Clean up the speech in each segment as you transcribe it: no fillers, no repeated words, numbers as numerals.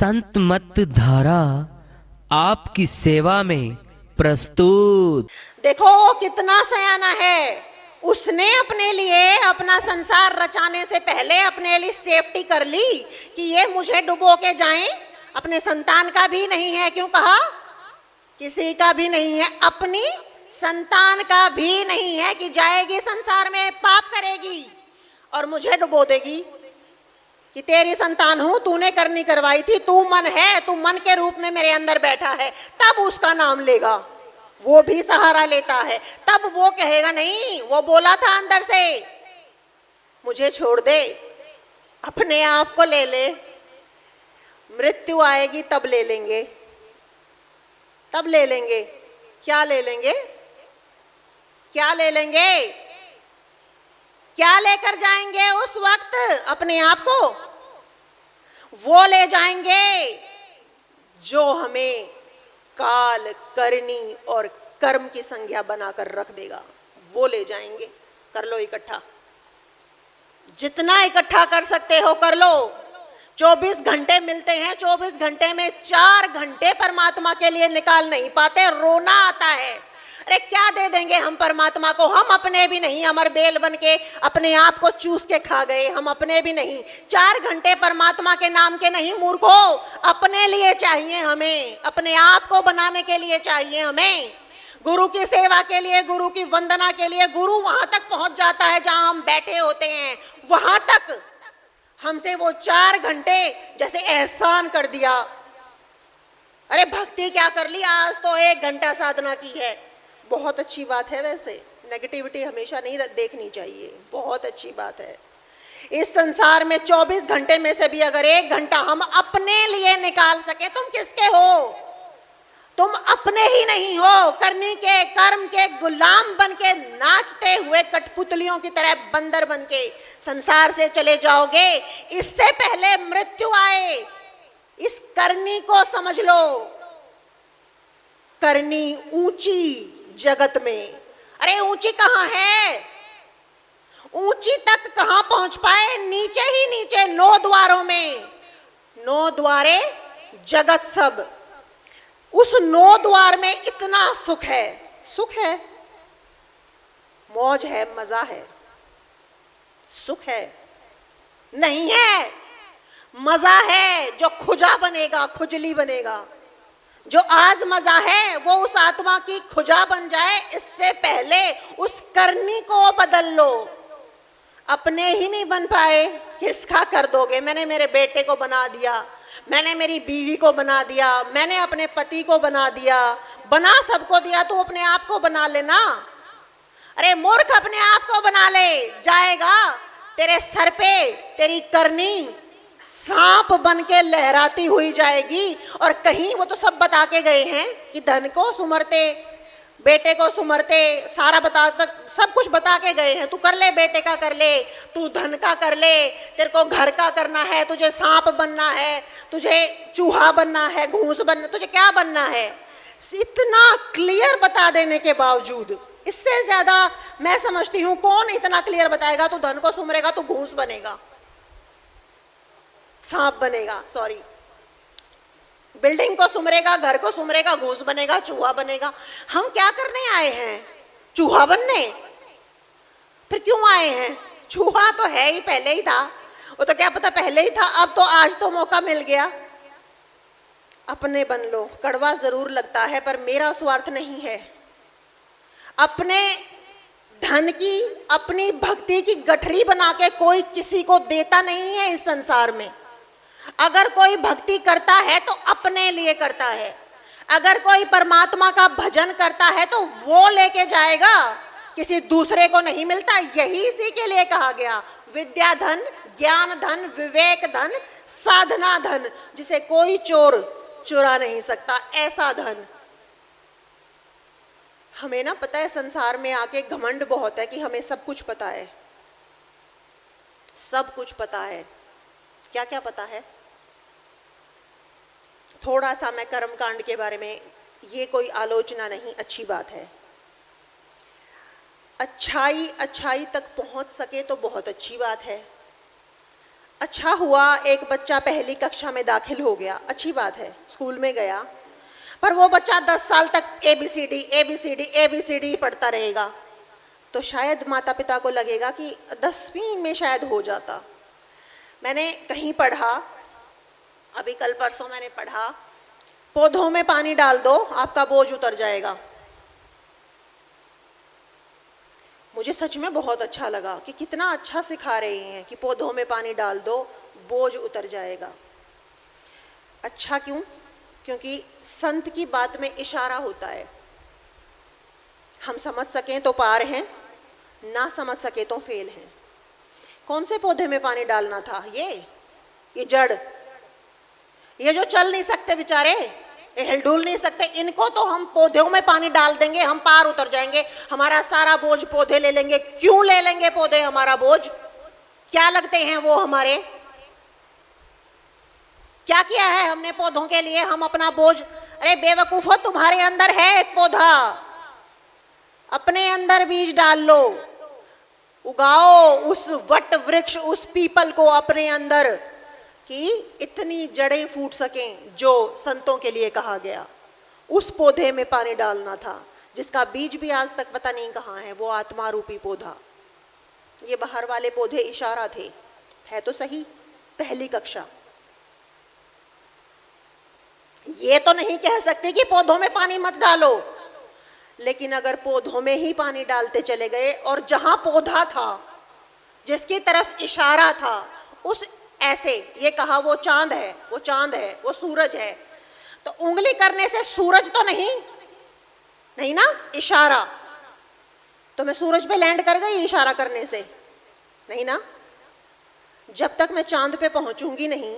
संत मत धारा आपकी सेवा में प्रस्तुत। देखो वो कितना सयाना है। उसने अपने लिए अपना संसार रचाने से पहले अपने लिए सेफ्टी कर ली कि ये मुझे डुबो के जाएं। अपने संतान का भी नहीं है, क्यों कहा? किसी का भी नहीं है, अपनी संतान का भी नहीं है कि जाएगी संसार में पाप करेगी और मुझे डुबो देगी कि तेरी संतान हूं, तूने करनी करवाई थी, तू मन है, तू मन के रूप में मेरे अंदर बैठा है, तब उसका नाम लेगा। वो भी सहारा लेता है, तब वो कहेगा नहीं, वो बोला था अंदर से मुझे छोड़ दे, अपने आप को ले ले, मृत्यु आएगी तब ले लेंगे, तब ले लेंगे। क्या ले लेंगे? क्या ले लेंगे? क्या लेकर जाएंगे उस वक्त अपने आप को? वो ले जाएंगे जो हमें काल, करनी और कर्म की संज्ञा बनाकर रख देगा। वो ले जाएंगे। कर लो इकट्ठा, जितना इकट्ठा कर सकते हो कर लो। 24 घंटे मिलते हैं, 24 घंटे में 4 घंटे परमात्मा के लिए निकाल नहीं पाते, रोना आता है। अरे क्या दे देंगे हम परमात्मा को? हम अपने भी नहीं, अमर बेल बन के अपने आप को चूस के खा गए। हम अपने भी नहीं, 4 घंटे परमात्मा के नाम के नहीं मूर्खो, अपने लिए चाहिए हमें, अपने आप को बनाने के लिए चाहिए हमें, गुरु की सेवा के लिए, गुरु की वंदना के लिए। गुरु वहां तक पहुंच जाता है जहां हम बैठे होते हैं, वहां तक हमसे वो 4 घंटे जैसे एहसान कर दिया। अरे भक्ति क्या कर ली, आज तो 1 घंटा साधना की है, बहुत अच्छी बात है। वैसे नेगेटिविटी हमेशा नहीं देखनी चाहिए, बहुत अच्छी बात है। इस संसार में 24 घंटे में से भी अगर 1 घंटा हम अपने लिए निकाल सके, तुम किसके हो? तुम अपने ही नहीं हो, करनी के, कर्म के गुलाम बन के नाचते हुए कठपुतलियों की तरह बंदर बन के संसार से चले जाओगे। इससे पहले मृत्यु आए, इस करनी को समझ लो। करनी ऊंची जगत में, अरे ऊंची कहां है? ऊंची तक कहां पहुंच पाए? नीचे ही नीचे 9 द्वारों में, 9 द्वारे जगत सब। उस 9 द्वार में इतना सुख है, सुख है, मौज है, मजा है। सुख है नहीं है, मजा है। जो खुजा बनेगा, खुजली बनेगा। जो आज मजा है वो उस आत्मा की खुजा बन जाए, इससे पहले उस करनी को बदल लो। अपने ही नहीं बन पाए, किसका कर दोगे? मैंने मेरे बेटे को बना दिया, मैंने मेरी बीवी को बना दिया, मैंने अपने पति को बना दिया, बना सबको दिया, तू अपने आप को बना लेना। अरे मूर्ख, अपने आप को बना ले, जाएगा तेरे सर पे तेरी करनी सांप बन के लहराती हुई जाएगी। और कहीं वो तो सब बता के गए हैं कि धन को सुमरते, बेटे को सुमरते, सारा बता तक सब कुछ बता के गए हैं। तू कर ले, बेटे का कर ले, तू धन का कर ले, तेरे को घर का करना है, तुझे सांप बनना है, तुझे चूहा बनना है, घूस बनना, तुझे क्या बनना है। इतना क्लियर बता देने के बावजूद, इससे ज्यादा मैं समझती हूं कौन इतना क्लियर बताएगा? तू धन को सुमरेगा, तू घूस बनेगा, सांप बनेगा, सॉरी, बिल्डिंग को सुमरेगा, घर को सुमरेगा, घूस बनेगा, चूहा बनेगा। हम क्या करने आए हैं? चूहा बनने? फिर क्यों आए हैं? चूहा तो है ही, पहले ही था, वो तो क्या पता पहले ही था, अब तो आज तो मौका मिल गया। अपने बन लो। कड़वा जरूर लगता है पर मेरा स्वार्थ नहीं है। अपने धन की, अपनी भक्ति की गठरी बना के कोई किसी को देता नहीं है इस संसार में। अगर कोई भक्ति करता है तो अपने लिए करता है, अगर कोई परमात्मा का भजन करता है तो वो लेके जाएगा, किसी दूसरे को नहीं मिलता। यही इसी के लिए कहा गया, विद्या धन, ज्ञान धन, विवेक धन, साधना धन, जिसे कोई चोर चुरा नहीं सकता, ऐसा धन। हमें ना पता है, संसार में आके घमंड बहुत है कि हमें सब कुछ पता है, सब कुछ पता है। क्या क्या पता है? थोड़ा सा मैं कर्मकांड के बारे में, ये कोई आलोचना नहीं, अच्छी बात है। अच्छाई तक पहुंच सके तो बहुत अच्छी बात है। अच्छा हुआ एक बच्चा पहली कक्षा में दाखिल हो गया, अच्छी बात है, स्कूल में गया, पर वो बच्चा 10 साल तक ABCD ABCD ABCD पढ़ता रहेगा, तो शायद माता पिता को लगेगा कि 10वीं में शायद हो जाता। मैंने कहीं पढ़ा, अभी कल परसों मैंने पढ़ा, पौधों में पानी डाल दो आपका बोझ उतर जाएगा। मुझे सच में बहुत अच्छा लगा कि कितना अच्छा सिखा रहे हैं कि पौधों में पानी डाल दो बोझ उतर जाएगा। अच्छा क्यों? क्योंकि संत की बात में इशारा होता है, हम समझ सकें तो पार हैं, ना समझ सके तो फेल हैं। कौन से पौधे में पानी डालना था? ये जड़, ये जो चल नहीं सकते बेचारे, ये हिलडुल नहीं सकते, इनको तो हम पौधों में पानी डाल देंगे, हम पार उतर जाएंगे, हमारा सारा बोझ पौधे ले लेंगे। क्यों ले लेंगे पौधे हमारा बोझ? क्या लगते हैं वो हमारे? क्या किया है हमने पौधों के लिए हम अपना बोझ? अरे बेवकूफो, तुम्हारे अंदर है एक पौधा, अपने अंदर बीज डाल लो, उगाओ उस वट वृक्ष, उस पीपल को अपने अंदर, कि इतनी जड़ें फूट सकें जो संतों के लिए कहा गया। उस पौधे में पानी डालना था जिसका बीज भी आज तक पता नहीं कहाँ है, वो आत्मा रूपी पौधा। ये बाहर वाले पौधे इशारा थे, है तो सही पहली कक्षा। ये तो नहीं कह सकते कि पौधों में पानी मत डालो, लेकिन अगर पौधों में ही पानी डालते चले गए और जहां पौधा था, जिसकी तरफ इशारा था, उस ऐसे ये कहा वो चांद है, वो चांद है, वो सूरज है, तो उंगली करने से सूरज तो नहीं ना, इशारा। तो मैं सूरज पे लैंड कर गई इशारा करने से? नहीं ना। जब तक मैं चांद पे पहुंचूंगी नहीं,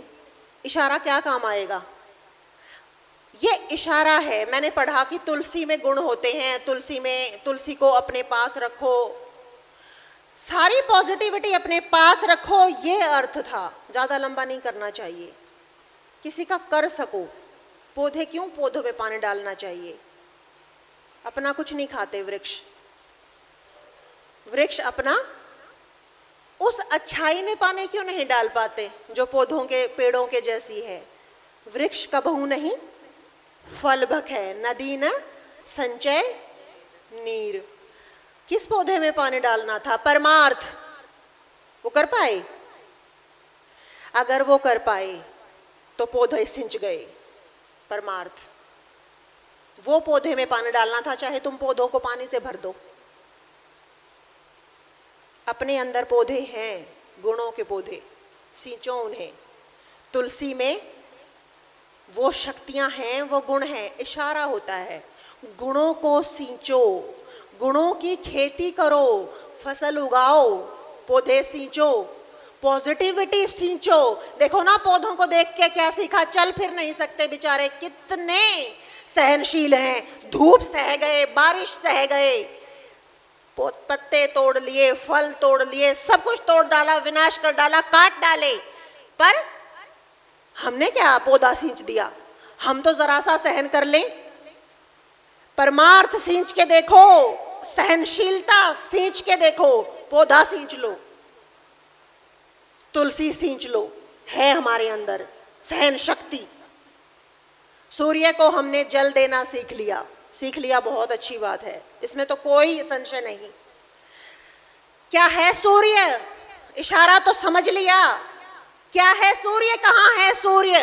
इशारा क्या काम आएगा? ये इशारा है। मैंने पढ़ा कि तुलसी में गुण होते हैं, तुलसी को अपने पास रखो, सारी पॉजिटिविटी अपने पास रखो, ये अर्थ था। ज्यादा लंबा नहीं करना चाहिए, किसी का कर सको। पौधे क्यों पौधों में पानी डालना चाहिए? अपना कुछ नहीं खाते वृक्ष अपना उस अच्छाई में पानी क्यों नहीं डाल पाते जो पौधों के पेड़ों के जैसी है? वृक्ष कबहू नहीं फल भख है, नदी न संचय नीर। किस पौधे में पानी डालना था? परमार्थ। वो कर पाए? अगर वो कर पाए तो पौधे सिंच गए। परमार्थ, वो पौधे में पानी डालना था। चाहे तुम पौधों को पानी से भर दो, अपने अंदर पौधे हैं, गुणों के पौधे, सींचो उन्हें। तुलसी में वो शक्तियां हैं, वो गुण हैं, इशारा होता है। गुणों को सींचो, गुणों की खेती करो, फसल उगाओ, पौधे सींचो, पॉजिटिविटी सींचो। देखो ना पौधों को देख के क्या सीखा? चल फिर नहीं सकते बेचारे, कितने सहनशील हैं। धूप सह गए, बारिश सह गए, पत्ते तोड़ लिए, फल तोड़ लिए, सब कुछ तोड़ डाला, विनाश कर डाला, काट डाले, पर हमने क्या? पौधा सींच दिया। हम तो जरा सा सहन कर लें। परमार्थ सींच के देखो, सहनशीलता सींच के देखो, पौधा सींच लो, तुलसी सींच लो, है हमारे अंदर सहन शक्ति। सूर्य को हमने जल देना सीख लिया, बहुत अच्छी बात है, इसमें तो कोई संशय नहीं। क्या है सूर्य? इशारा तो समझ लिया। क्या है सूर्य? कहाँ है सूर्य?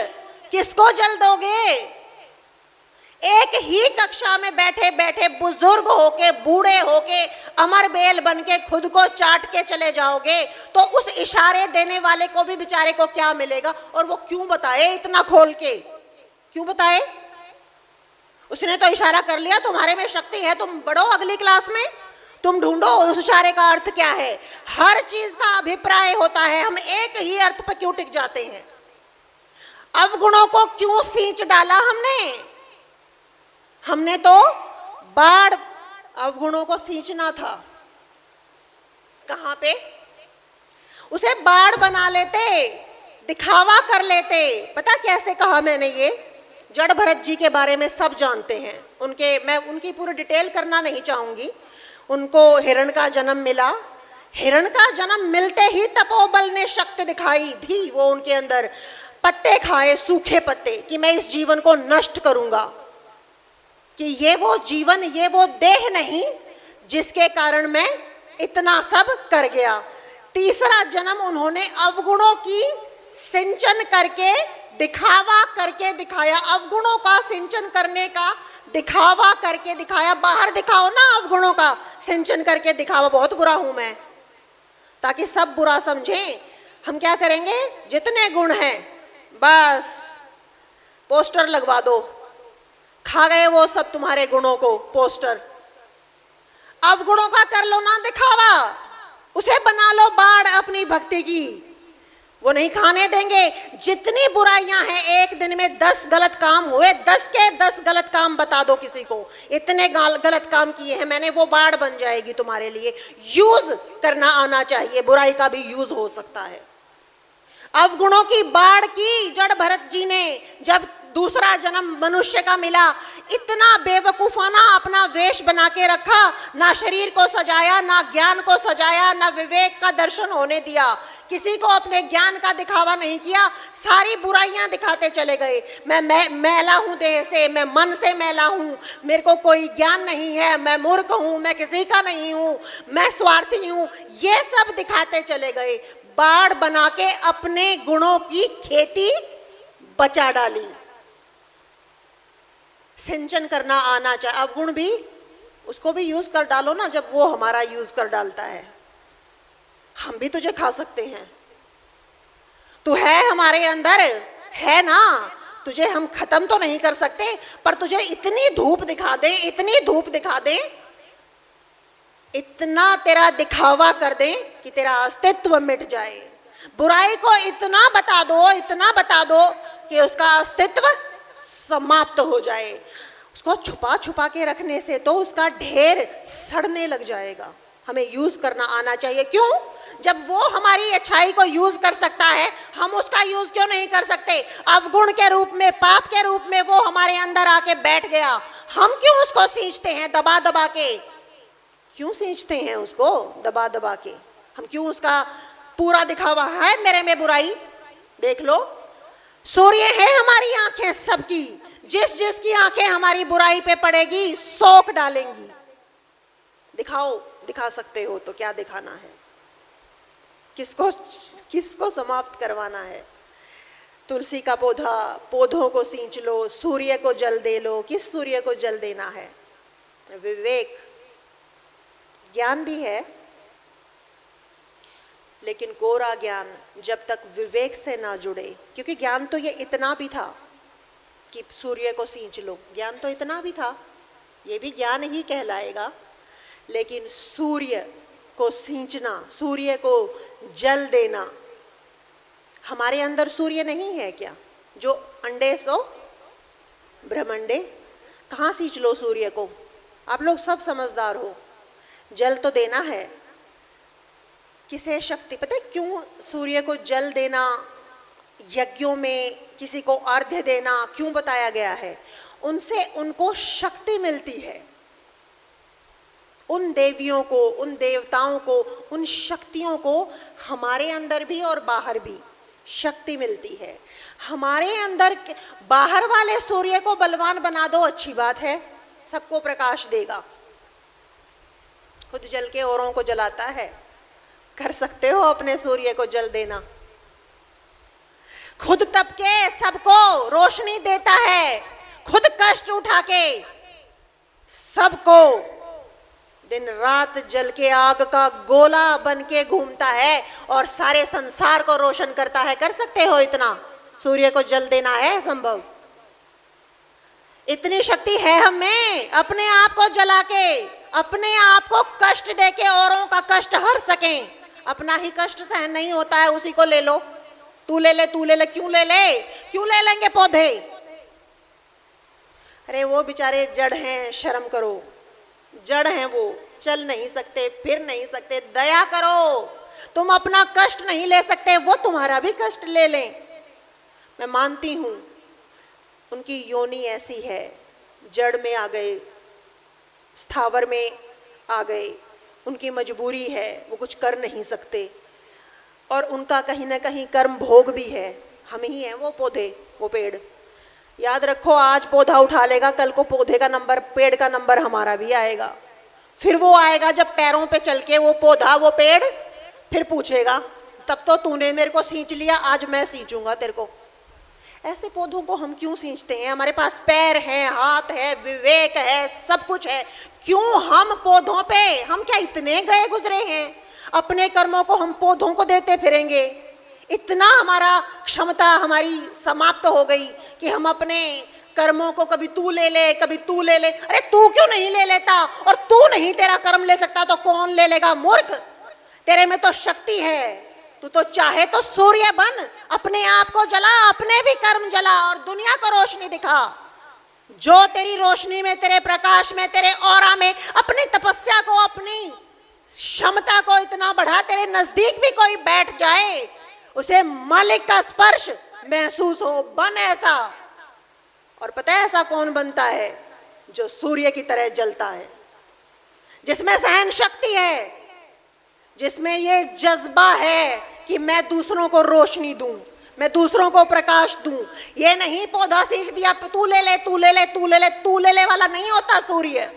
किसको जल दोगे? एक ही कक्षा में बैठे बैठे बुजुर्ग होके, बूढ़े होके, अमर बेल बन के खुद को चाट के चले जाओगे, तो उस इशारे देने वाले को भी बेचारे को क्या मिलेगा? और वो क्यों बताए इतना खोल के? क्यों बताए? उसने तो इशारा कर लिया, तुम्हारे में शक्ति है, तुम बढ़ो अगली क्लास में, तुम ढूंढो उस इशारे का अर्थ क्या है। हर चीज का अभिप्राय होता है, हम एक ही अर्थ पर क्यों टिक जाते हैं? अवगुणों को क्यों सींच डाला हमने तो बाढ़ अवगुणों को सींचना था। कहां पे? उसे बाढ़ बना लेते, दिखावा कर लेते। पता कैसे कहा मैंने? ये जड़ भरत जी के बारे में सब जानते हैं, मैं उनकी पूरी डिटेल करना नहीं चाहूंगी। उनको हिरण का जन्म मिला, हिरण का जन्म मिलते ही तपोबल ने शक्ति दिखाई थी वो उनके अंदर, पत्ते खाए, सूखे पत्ते, कि मैं इस जीवन को नष्ट करूंगा, कि ये वो जीवन, ये वो देह नहीं जिसके कारण मैं इतना सब कर गया। तीसरा जन्म उन्होंने अवगुणों की सिंचन करके, दिखावा करके दिखाया, अवगुणों का सिंचन करने का दिखावा करके दिखाया। बाहर दिखाओ ना, अवगुणों का सिंचन करके दिखावा, बहुत बुरा हूं मैं, ताकि सब बुरा समझें। हम क्या करेंगे, जितने गुण हैं बस पोस्टर लगवा दो, खा गए वो सब तुम्हारे गुणों को पोस्टर। अवगुणों का कर लो ना दिखावा, उसे बना लो बाढ़ अपनी भक्ति की, वो नहीं खाने देंगे। जितनी बुराइयां हैं, एक दिन में 10 गलत काम हुए, 10 के 10 गलत काम बता दो किसी को, इतने गलत काम किए हैं मैंने, वो बाढ़ बन जाएगी तुम्हारे लिए। यूज करना आना चाहिए, बुराई का भी यूज हो सकता है। अवगुणों की बाढ़ की जड़ भरत जी ने जब दूसरा जन्म मनुष्य का मिला, इतना बेवकूफाना अपना वेश बना के रखा, ना शरीर को सजाया, ना ज्ञान को सजाया, ना विवेक का दर्शन होने दिया, किसी को अपने ज्ञान का दिखावा नहीं किया, सारी बुराइयां दिखाते चले गए। मैं मैला हूं देह से, मैं मन से मैला हूं, मेरे को कोई ज्ञान नहीं है, मैं मूर्ख हूं, मैं किसी का नहीं हूं, मैं स्वार्थी हूं, ये सब दिखाते चले गए। बाढ़ बना के अपने गुणों की खेती बचा डाली। सिंचन करना आना चाहिए। अवगुण भी, उसको भी यूज कर डालो ना, जब वो हमारा यूज कर डालता है। हम भी तुझे खा सकते हैं, तू है हमारे अंदर, है ना, तुझे हम खत्म तो नहीं कर सकते, पर तुझे इतनी धूप दिखा दे, इतनी धूप दिखा दे, इतना तेरा दिखावा कर दे कि तेरा अस्तित्व मिट जाए। बुराई को इतना बता दो, इतना बता दो कि उसका अस्तित्व समाप्त हो जाए। उसको छुपा छुपा के रखने से तो उसका ढेर सड़ने लग जाएगा। हमें यूज करना आना चाहिए। क्यों? जब वो हमारी अच्छाई को यूज कर सकता है, हम उसका यूज क्यों नहीं कर सकते? अवगुण के रूप में, पाप के रूप में वो हमारे अंदर आके बैठ गया, हम क्यों उसको सींचते हैं दबा दबा के? क्यों सींचते हैं उसको दबा दबा के? हम क्यों उसका पूरा दिखावा है मेरे में बुराई? देख लो, सूर्य है हमारी आंखें सबकी, जिस जिसकी आंखें हमारी बुराई पे पड़ेगी सोख डालेंगी। दिखाओ, दिखा सकते हो तो क्या दिखाना है? किसको किसको समाप्त करवाना है? तुलसी का पौधा, पौधों को सींच लो, सूर्य को जल दे लो। किस सूर्य को जल देना है? विवेक, ज्ञान भी है, लेकिन कोरा ज्ञान जब तक विवेक से ना जुड़े, क्योंकि ज्ञान तो ये इतना भी था कि सूर्य को सींच लो, ज्ञान तो इतना भी था, ये भी ज्ञान ही कहलाएगा, लेकिन सूर्य को सींचना, सूर्य को जल देना, हमारे अंदर सूर्य नहीं है क्या? जो अंडे सो ब्रह्मंडे, कहाँ सींच लो सूर्य को? आप लोग सब समझदार हो, जल तो देना है। किसे शक्ति, पता है क्यों सूर्य को जल देना, यज्ञों में किसी को अर्घ्य देना क्यों बताया गया है? उनसे उनको शक्ति मिलती है, उन देवियों को, उन देवताओं को, उन शक्तियों को हमारे अंदर भी और बाहर भी शक्ति मिलती है। हमारे अंदर, बाहर वाले सूर्य को बलवान बना दो, अच्छी बात है, सबको प्रकाश देगा, खुद जल के औरों को जलाता है। कर सकते हो अपने सूर्य को जल देना, खुद तप के सबको रोशनी देता है, खुद कष्ट उठा के सबको दिन रात जल के आग का गोला बन के घूमता है और सारे संसार को रोशन करता है। कर सकते हो इतना? सूर्य को जल देना है संभव? इतनी शक्ति है हमें, अपने आप को जला के, अपने आप को कष्ट दे के औरों का कष्ट हर सकें। अपना ही कष्ट सहन नहीं होता है, उसी को ले लो, तू ले ले, तू ले ले। क्यों ले ले? क्यों ले लेंगे पौधे? अरे वो बेचारे जड़ हैं, शर्म करो, जड़ हैं वो, चल नहीं सकते, फिर नहीं सकते, दया करो। तुम अपना कष्ट नहीं ले सकते, वो तुम्हारा भी कष्ट ले लें। मैं मानती हूं उनकी योनि ऐसी है, जड़ में आ गए, स्थावर में आ गए, उनकी मजबूरी है, वो कुछ कर नहीं सकते, और उनका कहीं ना कहीं कर्म भोग भी है। हम ही हैं वो पौधे, वो पेड़। याद रखो, आज पौधा उठा लेगा, कल को पौधे का नंबर, पेड़ का नंबर हमारा भी आएगा। फिर वो आएगा जब पैरों पे चल के वो पौधा, वो पेड़ फिर पूछेगा, तब तो तूने मेरे को सींच लिया, आज मैं सींचूंगा तेरे को। ऐसे पौधों को हम क्यों सींचते हैं? हमारे पास पैर है, हाथ है, विवेक है, सब कुछ है, क्यों हम पौधों पे, हम क्या इतने गए गुजरे हैं? अपने कर्मों को हम पौधों को देते फिरेंगे। इतना हमारा क्षमता हमारी समाप्त हो गई कि हम अपने कर्मों को कभी तू ले ले, कभी तू ले ले। अरे तू क्यों नहीं ले लेता? और तू नहीं तेरा कर्म ले सकता तो कौन ले लेगा? मूर्ख, तेरे में तो शक्ति है, तू तो चाहे तो सूर्य बन, अपने आप को जला, अपने भी कर्म जला और दुनिया को रोशनी दिखा। जो तेरी रोशनी में, तेरे प्रकाश में, तेरे ऑरा में अपनी तपस्या को, अपनी क्षमता को इतना बढ़ा, तेरे नजदीक भी कोई बैठ जाए, उसे मालिक का स्पर्श महसूस हो, बन ऐसा। और पता है ऐसा कौन बनता है? जो सूर्य की तरह जलता है, जिसमें सहन शक्ति है, जिसमें ये जज्बा है कि मैं दूसरों को रोशनी दूं, मैं दूसरों को प्रकाश दूं। ये नहीं पौधा सींच दिया, तू ले ले, तू ले ले, तू ले ले, तू ले ले वाला नहीं होता सूर्य।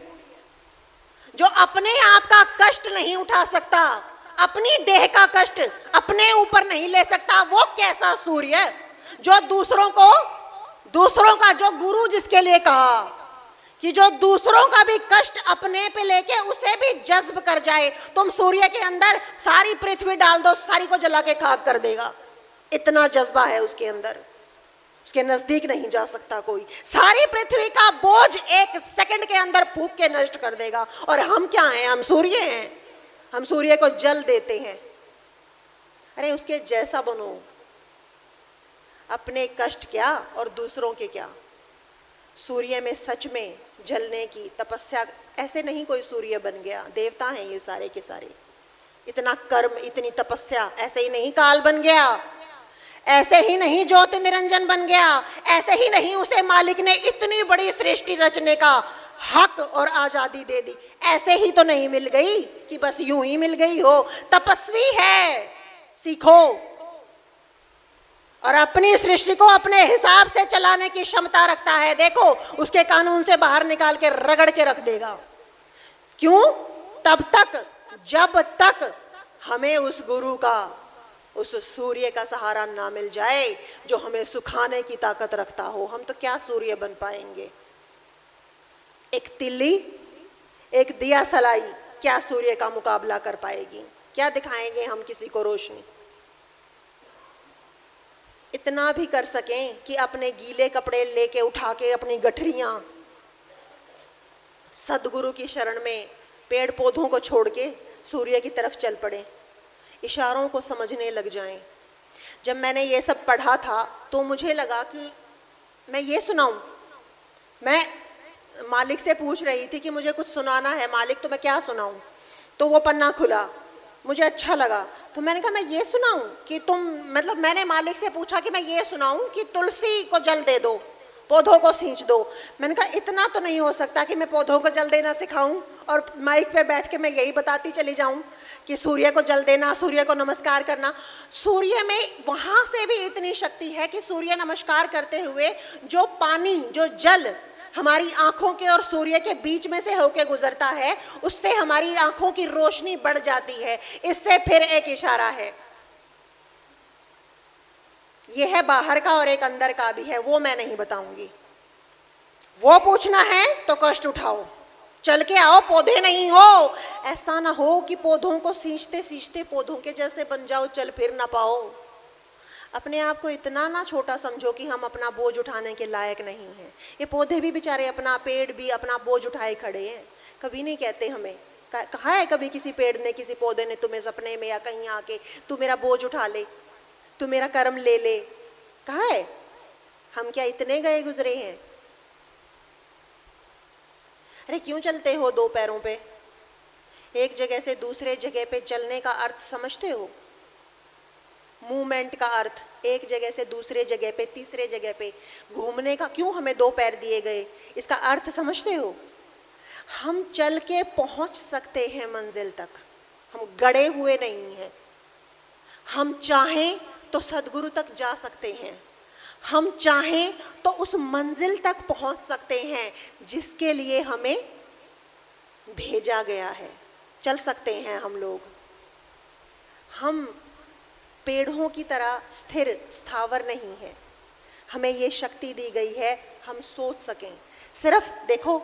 जो अपने आप का कष्ट नहीं उठा सकता, अपनी देह का कष्ट अपने ऊपर नहीं ले सकता, वो कैसा सूर्य? जो दूसरों को, दूसरों का, जो गुरु जिसके लिए कहा कि जो दूसरों का भी कष्ट अपने पे लेके उसे भी जज्ब कर जाए। तुम सूर्य के अंदर सारी पृथ्वी डाल दो, सारी को जला के खाक कर देगा, इतना जज्बा है उसके अंदर, उसके नजदीक नहीं जा सकता कोई। सारी पृथ्वी का बोझ एक सेकंड के अंदर फूंक के नष्ट कर देगा। और हम क्या हैं? हम सूर्य हैं, हम सूर्य को जल देते हैं। अरे उसके जैसा बनो, अपने कष्ट क्या और दूसरों के क्या। सूर्य में सच में जलने की तपस्या, ऐसे नहीं कोई सूर्य बन गया, देवता हैं ये सारे के सारे। इतना कर्म, इतनी तपस्या, ऐसे ही नहीं काल बन गया, ऐसे ही नहीं ज्योति निरंजन बन गया, ऐसे ही नहीं उसे मालिक ने इतनी बड़ी सृष्टि रचने का हक और आजादी दे दी। ऐसे ही तो नहीं मिल गई कि बस यूं ही मिल गई हो। तपस्वी है, सीखो, और अपनी सृष्टि को अपने हिसाब से चलाने की क्षमता रखता है। देखो, उसके कानून से बाहर निकाल के रगड़ के रख देगा। क्यों? तब तक जब तक हमें उस गुरु का, उस सूर्य का सहारा ना मिल जाए जो हमें सुखाने की ताकत रखता हो। हम तो क्या सूर्य बन पाएंगे? एक तिल्ली, एक दिया सलाई क्या सूर्य का मुकाबला कर पाएगी? क्या दिखाएंगे हम किसी को रोशनी? इतना भी कर सकें कि अपने गीले कपड़े लेके उठा के अपनी गठरियां सदगुरु की शरण में पेड़ पौधों को छोड़ के सूर्य की तरफ चल पड़े, इशारों को समझने लग जाएं। जब मैंने ये सब पढ़ा था तो मुझे लगा कि मैं ये सुनाऊं। मैं मालिक से पूछ रही थी कि मुझे कुछ सुनाना है मालिक, तो मैं क्या सुनाऊं? तो वो पन्ना खुला, मुझे अच्छा लगा, तो मैंने कहा मैं ये सुनाऊं कि तुम, मतलब मैंने मालिक से पूछा कि मैं ये सुनाऊं कि तुलसी को जल दे दो, पौधों को सींच दो। मैंने कहा इतना तो नहीं हो सकता कि मैं पौधों को जल देना सिखाऊं और माइक पे बैठ के मैं यही बताती चली जाऊं कि सूर्य को जल देना, सूर्य को नमस्कार करना। सूर्य में वहां से भी इतनी शक्ति है कि सूर्य नमस्कार करते हुए जो पानी, जो जल हमारी आंखों के और सूर्य के बीच में से होके गुजरता है, उससे हमारी आंखों की रोशनी बढ़ जाती है। इससे फिर एक इशारा है, यह है बाहर का और एक अंदर का भी है, वो मैं नहीं बताऊंगी। वो पूछना है तो कष्ट उठाओ, चल के आओ, पौधे नहीं हो। ऐसा ना हो कि पौधों को सींचते सींचते पौधों के जैसे बन जाओ, चल फिर ना पाओ। अपने आप को इतना ना छोटा समझो कि हम अपना बोझ उठाने के लायक नहीं हैं। ये पौधे भी बेचारे, अपना पेड़ भी अपना बोझ उठाए खड़े हैं। कभी नहीं कहते हमें, कहा है कभी किसी पेड़ ने, किसी पौधे ने तुम्हें सपने में या कहीं आके तू मेरा बोझ उठा ले, तू मेरा कर्म ले ले, कहा है? हम क्या इतने गए गुजरे हैं? अरे क्यों चलते हो दो पैरों पे? एक जगह से दूसरे जगह पे चलने का अर्थ समझते हो? मूवमेंट का अर्थ, एक जगह से दूसरे जगह पे, तीसरे जगह पे घूमने का क्यों हमें दो पैर दिए गए, इसका अर्थ समझते हो? हम चल के पहुंच सकते हैं मंजिल तक, हम गड़े हुए नहीं हैं। हम चाहें तो सदगुरु तक जा सकते हैं, हम चाहें तो उस मंजिल तक पहुंच सकते हैं जिसके लिए हमें भेजा गया है। चल सकते हैं हम लोग। हम पेड़ों की तरह स्थिर स्थावर नहीं है। हमें ये शक्ति दी गई है हम सोच सकें। सिर्फ देखो,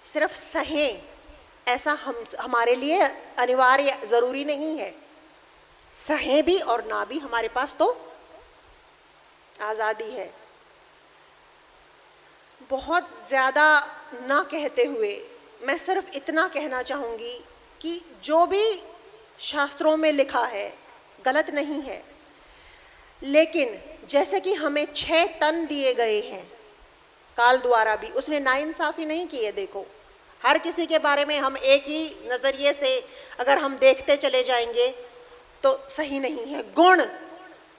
सिर्फ सहें ऐसा हमारे लिए अनिवार्य जरूरी नहीं है। सहें भी और ना भी, हमारे पास तो आजादी है। बहुत ज्यादा ना कहते हुए मैं सिर्फ इतना कहना चाहूंगी कि जो भी शास्त्रों में लिखा है गलत नहीं है, लेकिन जैसे कि हमें 6 तन दिए गए हैं काल द्वारा भी, उसने नाइंसाफी नहीं की है। देखो, हर किसी के बारे में हम एक ही नजरिए से अगर हम देखते चले जाएंगे तो सही नहीं है। गुण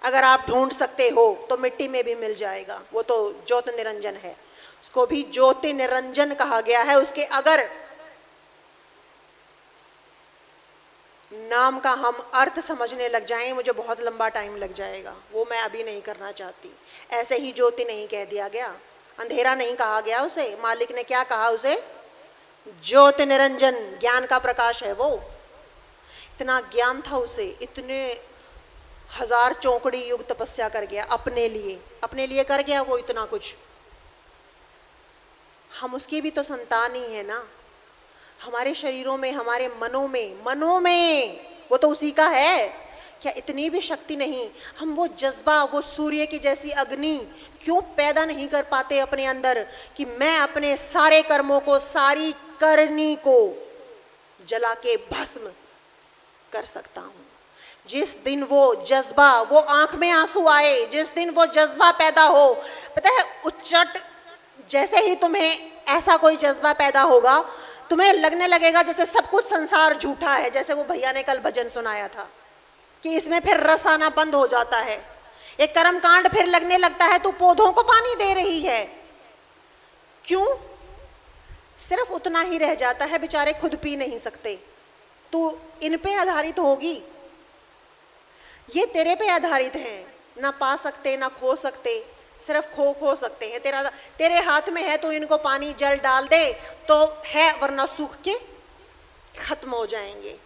अगर आप ढूंढ सकते हो तो मिट्टी में भी मिल जाएगा, वो तो ज्योत निरंजन है, उसको भी ज्योति निरंजन कहा गया है। उसके अगर नाम का हम अर्थ समझने लग जाएं, मुझे बहुत लंबा टाइम लग जाएगा, वो मैं अभी नहीं करना चाहती। ऐसे ही ज्योति नहीं कह दिया गया, अंधेरा नहीं कहा गया उसे। मालिक ने क्या कहा उसे? ज्योति निरंजन, ज्ञान का प्रकाश है वो। इतना ज्ञान था उसे, इतने 1000 चौकड़ी युग तपस्या कर गया अपने लिए कर गया वो इतना कुछ। हम उसकी भी तो संतान ही है ना। हमारे शरीरों में, हमारे मनों में वो तो उसी का है। क्या इतनी भी शक्ति नहीं? हम वो जज्बा, वो सूर्य की जैसी अग्नि क्यों पैदा नहीं कर पाते अपने अंदर कि मैं अपने सारे कर्मों को, सारी करनी को जला के भस्म कर सकता हूं। जिस दिन वो जज्बा, वो आंख में आंसू आए, जिस दिन वो जज्बा पैदा हो, पता है उच्चट जैसे ही तुम्हें ऐसा कोई जज्बा पैदा होगा, तुम्हें लगने लगेगा जैसे सब कुछ संसार झूठा है। जैसे वो भैया ने कल भजन सुनाया था कि इसमें फिर रस आना बंद हो जाता है, एक कर्मकांड फिर लगने लगता है तू पौधों को पानी दे रही है। क्यों? सिर्फ उतना ही रह जाता है, बेचारे खुद पी नहीं सकते, तू इन पे आधारित होगी, ये तेरे पे आधारित हैं, ना पा सकते ना खो सकते, सिर्फ खो सकते हैं। तेरे हाथ में है, तो इनको पानी जल डाल दे तो है, वरना सूख के खत्म हो जाएंगे।